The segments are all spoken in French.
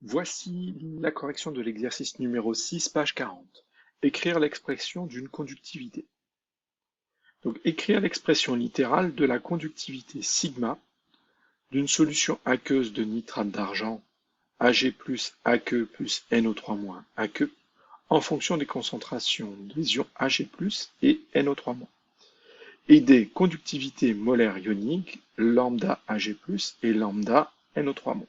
Voici la correction de l'exercice numéro 6, page 40. Écrire l'expression d'une conductivité. Donc, écrire l'expression littérale de la conductivité sigma d'une solution aqueuse de nitrate d'argent Ag plus Aq plus NO3- Aq en fonction des concentrations des ions Ag plus et NO3-, et des conductivités molaires ioniques lambda Ag plus et lambda NO3-.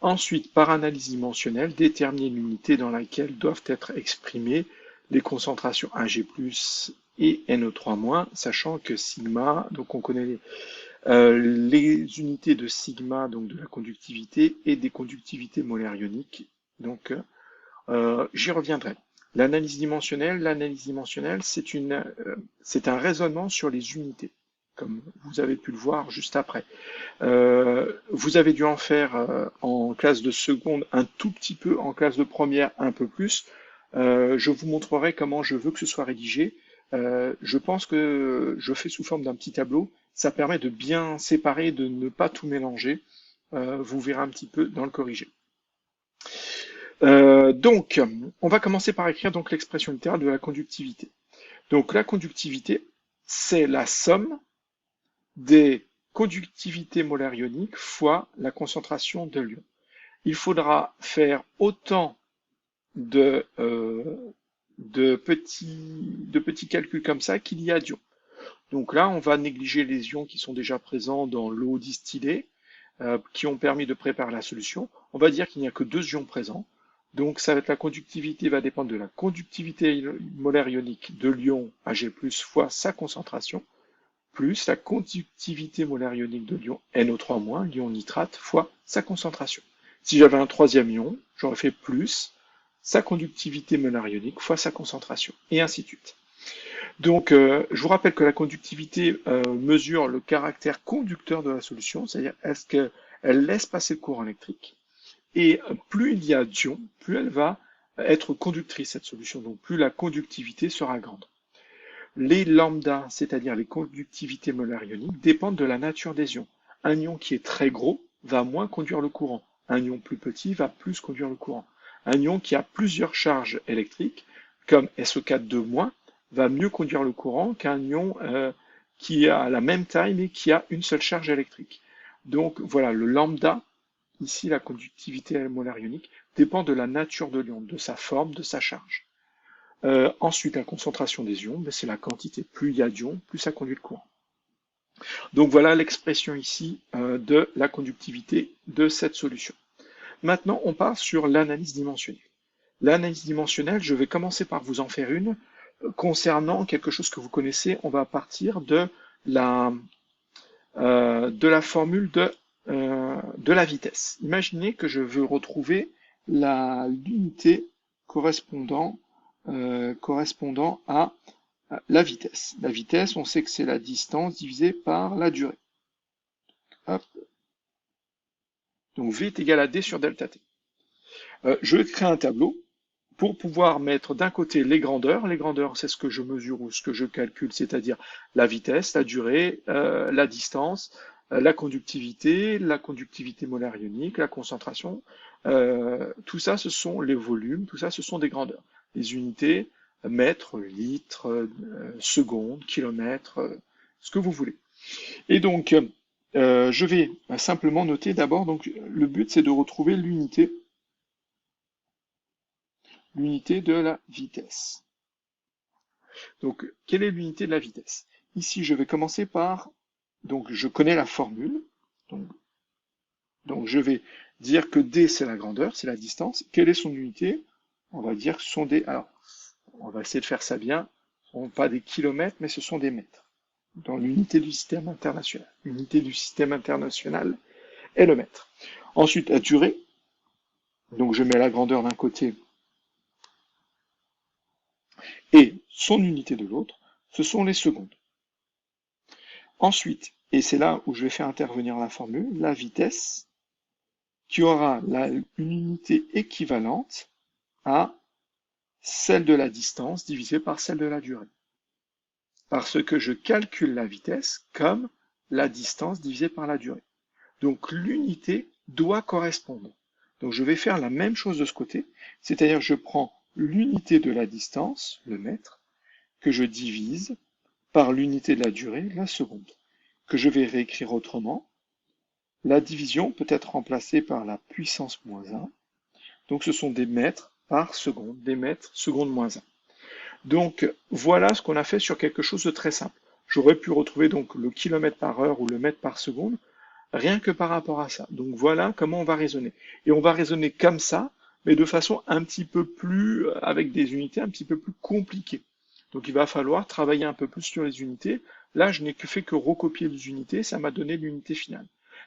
Ensuite, par analyse dimensionnelle, déterminer l'unité dans laquelle doivent être exprimées les concentrations Ag+, et NO3-, sachant que sigma, donc on connaît les unités de sigma, donc de la conductivité, et des conductivités molaires ioniques. Donc, j'y reviendrai. L'analyse dimensionnelle, c'est un raisonnement sur les unités, comme vous avez pu le voir juste après. Vous avez dû en faire en classe de seconde un tout petit peu, en classe de première un peu plus. Je vous montrerai comment je veux que ce soit rédigé. Je pense que je fais sous forme d'un petit tableau. Ça permet de bien séparer, de ne pas tout mélanger. Vous verrez un petit peu dans le corrigé. Donc, on va commencer par écrire donc l'expression littérale de la conductivité. Donc, la conductivité, c'est la somme des conductivité molaire ionique fois la concentration de l'ion. Il faudra faire autant de petits calculs comme ça qu'il y a d'ions. Donc là, on va négliger les ions qui sont déjà présents dans l'eau distillée, qui ont permis de préparer la solution. On va dire qu'il n'y a que 2 ions présents. Donc ça va être la conductivité va dépendre de la conductivité molaire ionique de l'ion Ag+ fois sa concentration, plus la conductivité molaire ionique de l'ion NO3-, l'ion nitrate, fois sa concentration. Si j'avais un troisième ion, j'aurais fait plus sa conductivité molaire ionique fois sa concentration, et ainsi de suite. Donc, je vous rappelle que la conductivité mesure le caractère conducteur de la solution, c'est-à-dire est-ce qu'elle laisse passer le courant électrique, et plus il y a d'ions, plus elle va être conductrice, cette solution, donc plus la conductivité sera grande. Les lambda, c'est-à-dire les conductivités molaires ioniques, dépendent de la nature des ions. Un ion qui est très gros va moins conduire le courant. Un ion plus petit va plus conduire le courant. Un ion qui a plusieurs charges électriques, comme SO4 2-, va mieux conduire le courant qu'un ion qui a la même taille mais qui a une seule charge électrique. Donc voilà, le lambda, ici la conductivité molaire ionique, dépend de la nature de l'ion, de sa forme, de sa charge. Ensuite, la concentration des ions, c'est la quantité. Plus il y a d'ions, plus ça conduit le courant. Donc voilà l'expression ici de la conductivité de cette solution. Maintenant, on part sur l'analyse dimensionnelle. L'analyse dimensionnelle, je vais commencer par vous en faire une concernant quelque chose que vous connaissez. On va partir de la formule de la vitesse. Imaginez que je veux retrouver l'unité correspondant à la vitesse. La vitesse, on sait que c'est la distance divisée par la durée. Hop. Donc V est égal à D sur delta T. Je vais créer un tableau pour pouvoir mettre d'un côté les grandeurs. Les grandeurs, c'est ce que je mesure ou ce que je calcule, c'est-à-dire la vitesse, la durée, la distance, la conductivité molaire ionique, la concentration. Tout ça, ce sont les volumes, tout ça, ce sont des grandeurs. Les unités, mètres, litres, secondes, kilomètres, ce que vous voulez. Et donc, je vais simplement noter d'abord, donc le but c'est de retrouver l'unité de la vitesse. Donc, quelle est l'unité de la vitesse? Ici, je vais commencer par, donc je connais la formule, donc je vais dire que D c'est la grandeur, c'est la distance. Quelle est son unité? On va dire que ce sont des, alors, on va essayer de faire ça bien, ce ne sont pas des kilomètres, mais ce sont des mètres, dans l'unité du système international. L'unité du système international est le mètre. Ensuite, la durée, donc je mets la grandeur d'un côté et son unité de l'autre, ce sont les secondes. Ensuite, et c'est là où je vais faire intervenir la formule, la vitesse, qui aura une unité équivalente à celle de la distance divisée par celle de la durée. Parce que je calcule la vitesse comme la distance divisée par la durée. Donc l'unité doit correspondre. Donc je vais faire la même chose de ce côté, c'est-à-dire je prends l'unité de la distance, le mètre, que je divise par l'unité de la durée, la seconde, que je vais réécrire autrement. La division peut être remplacée par la puissance moins 1. Donc ce sont des mètres par seconde, des mètres seconde moins 1. Donc voilà ce qu'on a fait sur quelque chose de très simple. J'aurais pu retrouver donc le kilomètre par heure ou le mètre par seconde, rien que par rapport à ça. Donc voilà comment on va raisonner. Et on va raisonner comme ça, mais de façon un petit peu plus, avec des unités un petit peu plus compliquées. Donc il va falloir travailler un peu plus sur les unités. Là, je n'ai fait que recopier les unités, ça m'a donné l'unité finale.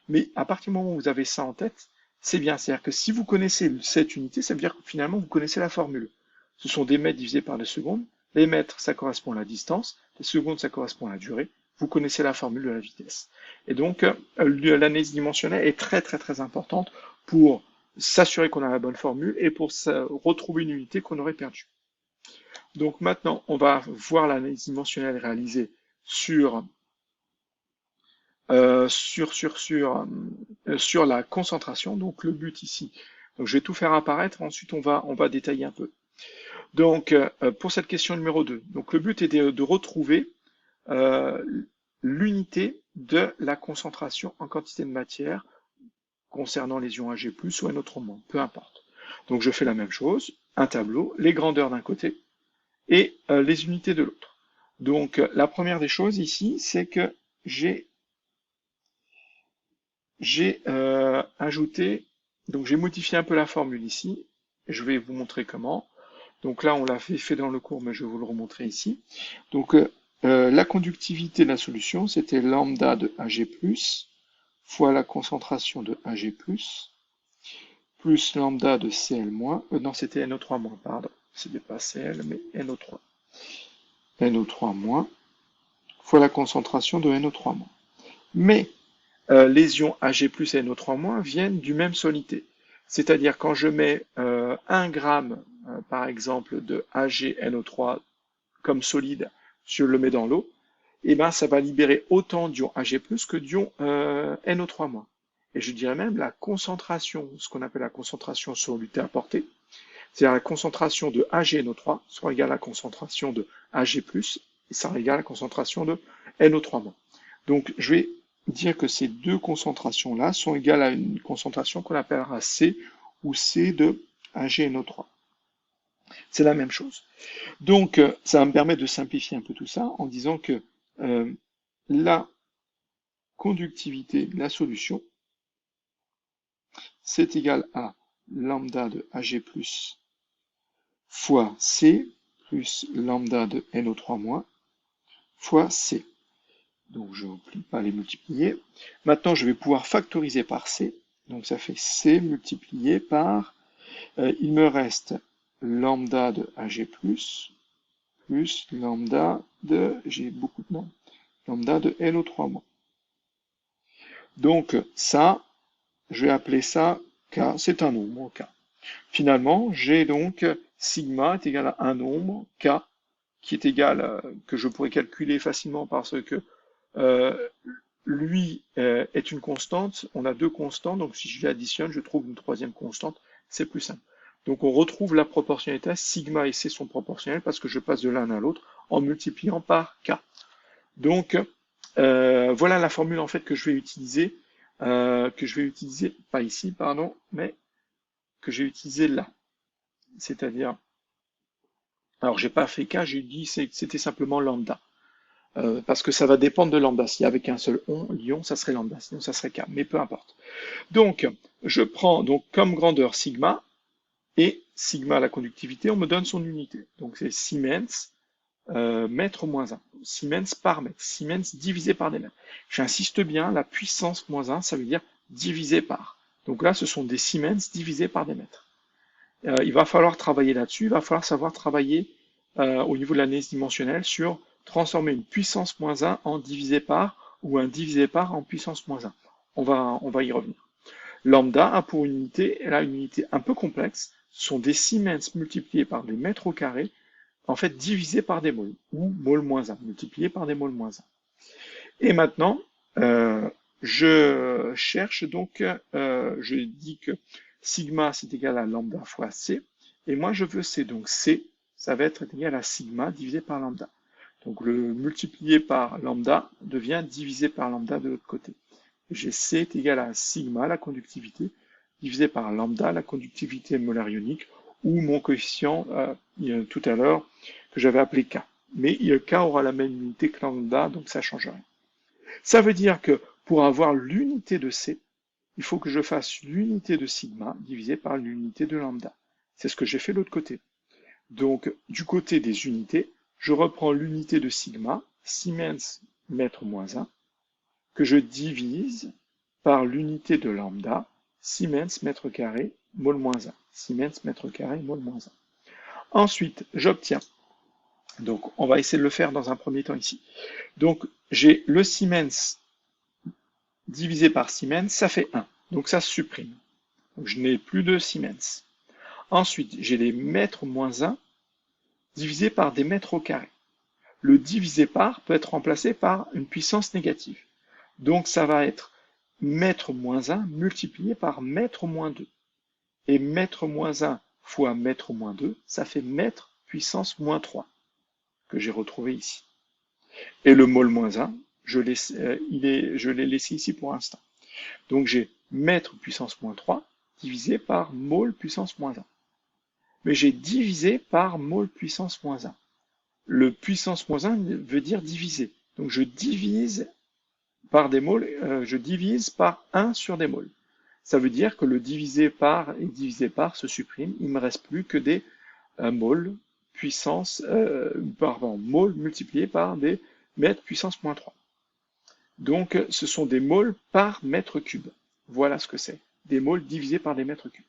Mais à partir du moment où vous avez ça en tête, c'est bien. C'est-à-dire que si vous connaissez cette unité, ça veut dire que finalement vous connaissez la formule. Ce sont des mètres divisés par les secondes. Les mètres, ça correspond à la distance. Les secondes, ça correspond à la durée. Vous connaissez la formule de la vitesse. Et donc, l'analyse dimensionnelle est très très très importante pour s'assurer qu'on a la bonne formule et pour retrouver une unité qu'on aurait perdue. Donc maintenant, on va voir l'analyse dimensionnelle réalisée sur la concentration. Donc le but ici, donc je vais tout faire apparaître, ensuite on va détailler un peu. Donc pour cette question numéro 2, donc le but est de retrouver l'unité de la concentration en quantité de matière concernant les ions Ag+, ou un autre monde, peu importe. Donc je fais la même chose, un tableau, les grandeurs d'un côté et les unités de l'autre. Donc la première des choses ici, c'est que j'ai ajouté, donc j'ai modifié un peu la formule ici, je vais vous montrer comment. Donc là, on l'a fait dans le cours, mais je vais vous le remontrer ici. Donc la conductivité de la solution, c'était lambda de Ag+, fois la concentration de Ag+, plus lambda de Cl-, non, c'était NO3-, pardon, c'était pas Cl, mais NO3. NO3-, fois la concentration de NO3-. Mais les ions Ag+, et NO3- viennent du même solité. C'est-à-dire quand je mets 1 gramme, par exemple, de AgNO3 comme solide, je le mets dans l'eau, et ben ça va libérer autant d'ions Ag+, que d'ions NO3-. Et je dirais même la concentration, ce qu'on appelle la concentration soluté apportée, c'est-à-dire la concentration de AgNO3 sera égale à la concentration de Ag+, et ça sera égale à la concentration de NO3-. Donc je vais dire que ces deux concentrations-là sont égales à une concentration qu'on appellera C, ou C de AgNO3. C'est la même chose. Donc, ça va me permettre de simplifier un peu tout ça en disant que la conductivité de la solution, c'est égal à lambda de Ag+, fois C, plus lambda de NO3- fois C. Donc je n'oublie pas les multiplier. Maintenant, je vais pouvoir factoriser par C. Donc ça fait C multiplié par, il me reste lambda de Ag+, plus lambda de, j'ai beaucoup de noms, lambda de NO3-. Donc ça, je vais appeler ça K, c'est un nombre, K. Finalement, j'ai donc sigma est égal à un nombre, K, qui est égal, que je pourrais calculer facilement parce que lui est une constante, on a deux constantes, donc si je l'additionne, je trouve une troisième constante, c'est plus simple. Donc on retrouve la proportionnalité, sigma et C sont proportionnels parce que je passe de l'un à l'autre en multipliant par K. Donc voilà la formule en fait que je vais utiliser, pas ici, pardon, mais que j'ai utilisé là. C'est-à-dire, alors j'ai pas fait K, j'ai dit c'était simplement lambda. Parce que ça va dépendre de lambda. S'il y avait qu'un seul ion, ça serait lambda, sinon ça serait K, mais peu importe. Donc, je prends donc comme grandeur sigma, et sigma la conductivité, on me donne son unité. Donc c'est Siemens mètre moins 1. Siemens par mètre. Siemens divisé par des mètres. J'insiste bien, la puissance moins 1, ça veut dire divisé par. Donc là, ce sont des Siemens divisés par des mètres. Il va falloir travailler là-dessus, il va falloir savoir travailler au niveau de l'analyse dimensionnelle sur transformer une puissance moins 1 en divisé par ou un divisé par en puissance moins 1. On va y revenir. Lambda a pour unité, elle a une unité un peu complexe, ce sont des Siemens multipliés par des mètres au carré, en fait divisé par des moles, ou mol moins 1, multiplié par des moles moins 1. Et maintenant, je cherche donc, je dis que Sigma, c'est égal à lambda fois C. Et moi, je veux C. Donc C, ça va être égal à sigma divisé par lambda. Donc le multiplié par lambda devient divisé par lambda de l'autre côté. J'ai C est égal à sigma, la conductivité, divisé par lambda, la conductivité molaire ionique, ou mon coefficient tout à l'heure que j'avais appelé K. Mais K aura la même unité que lambda, donc ça ne change rien. Ça veut dire que pour avoir l'unité de C, il faut que je fasse l'unité de sigma divisé par l'unité de lambda. C'est ce que j'ai fait de l'autre côté. Donc, du côté des unités, je reprends l'unité de sigma, Siemens mètre moins 1, que je divise par l'unité de lambda, Siemens mètre carré, mol moins 1. Siemens mètre carré, mol moins 1. Ensuite, j'obtiens, donc on va essayer de le faire dans un premier temps ici. Donc, j'ai le Siemens divisé par Siemens, ça fait 1. Donc ça se supprime. Donc je n'ai plus de Siemens. Ensuite, j'ai les mètres moins 1 divisé par des mètres au carré. Le divisé par peut être remplacé par une puissance négative. Donc ça va être mètre moins 1 multiplié par mètre moins 2. Et mètre moins 1 fois mètre moins 2, ça fait mètre puissance moins 3, que j'ai retrouvé ici. Et le mol moins 1, je l'ai laissé ici pour l'instant. Donc j'ai mètre puissance moins 3 divisé par mol puissance moins 1. Mais j'ai divisé par mol puissance moins 1. Le puissance moins 1 veut dire diviser. Donc je divise par des mols, je divise par 1 sur des mols. Ça veut dire que le divisé par et divisé par se supprime. Il ne me reste plus que des mols puissance, mols multipliés par des mètres puissance moins 3. Donc ce sont des mols par mètre cube. Voilà ce que c'est. Des mols divisés par des mètres cubes.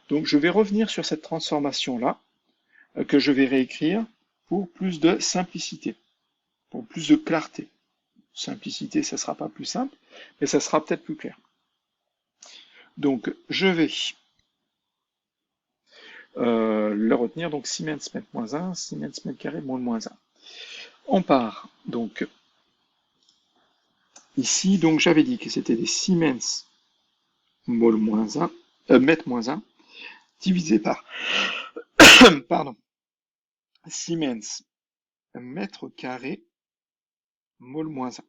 Donc je vais revenir sur cette transformation-là, que je vais réécrire pour plus de simplicité, pour plus de clarté. Simplicité, ça ne sera pas plus simple, mais ça sera peut-être plus clair. Donc je vais le retenir, donc Siemens mètre moins 1, Siemens mètre carré moins 1. On part donc ici, donc j'avais dit que c'était des Siemens mol moins 1, mètre moins 1, divisé par pardon, Siemens mètre carré mol moins 1.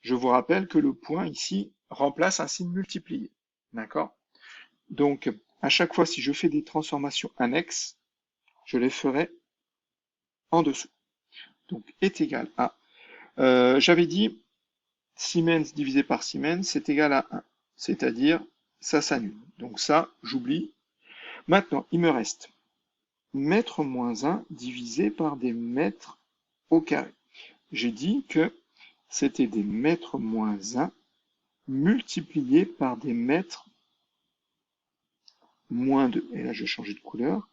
Je vous rappelle que le point ici remplace un signe multiplié. D'accord? Donc, à chaque fois, si je fais des transformations annexes, je les ferai en dessous. Donc, est égal à... j'avais dit Siemens divisé par Siemens, c'est égal à 1. C'est-à-dire, ça s'annule. Donc ça, j'oublie. Maintenant, il me reste mètre moins 1 divisé par des mètres au carré. J'ai dit que c'était des mètres moins 1 multipliés par des mètres moins 2. Et là, je vais changer de couleur.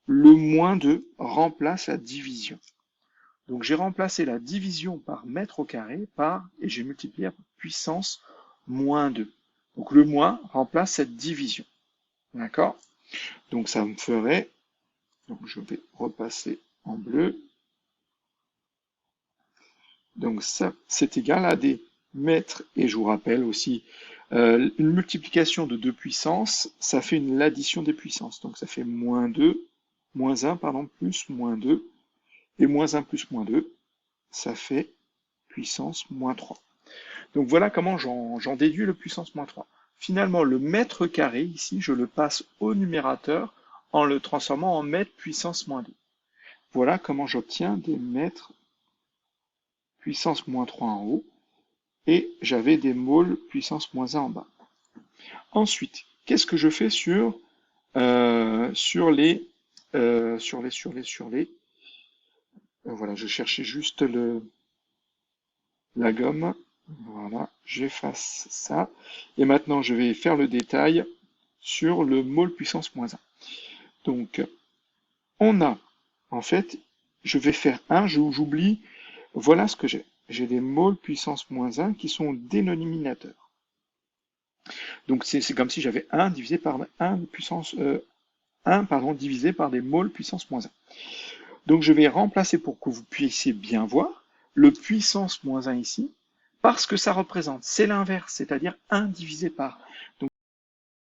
Le moins 2 remplace la division. Donc, j'ai remplacé la division par mètre au carré par, et j'ai multiplié par puissance moins 2. Donc, le moins remplace cette division. D'accord? Donc, ça me ferait, donc je vais repasser en bleu. Donc, ça, c'est égal à des mètres, et je vous rappelle aussi, une multiplication de deux puissances, ça fait l'addition des puissances. Donc ça fait moins 2, moins 1, pardon, plus moins 2, et moins 1 plus moins 2, ça fait puissance moins 3. Donc voilà comment j'en déduis le puissance moins 3. Finalement, le mètre carré, ici, je le passe au numérateur en le transformant en mètre puissance moins 2. Voilà comment j'obtiens des mètres puissance moins 3 en haut, et j'avais des moles puissance moins 1 en bas. Ensuite, qu'est-ce que je fais sur les voilà, je cherchais juste la gomme. Voilà, j'efface ça. Et maintenant, je vais faire le détail sur le mole puissance moins 1. Donc, on a, en fait, je vais faire 1, j'oublie, voilà ce que j'ai. J'ai des moles puissance moins 1 qui sont dénominateurs. Donc c'est comme si j'avais 1 divisé par 1 puissance 1 divisé par des moles puissance moins 1. Donc je vais remplacer pour que vous puissiez bien voir le puissance moins 1 ici, parce que ça représente, c'est l'inverse, c'est-à-dire 1 divisé par. Donc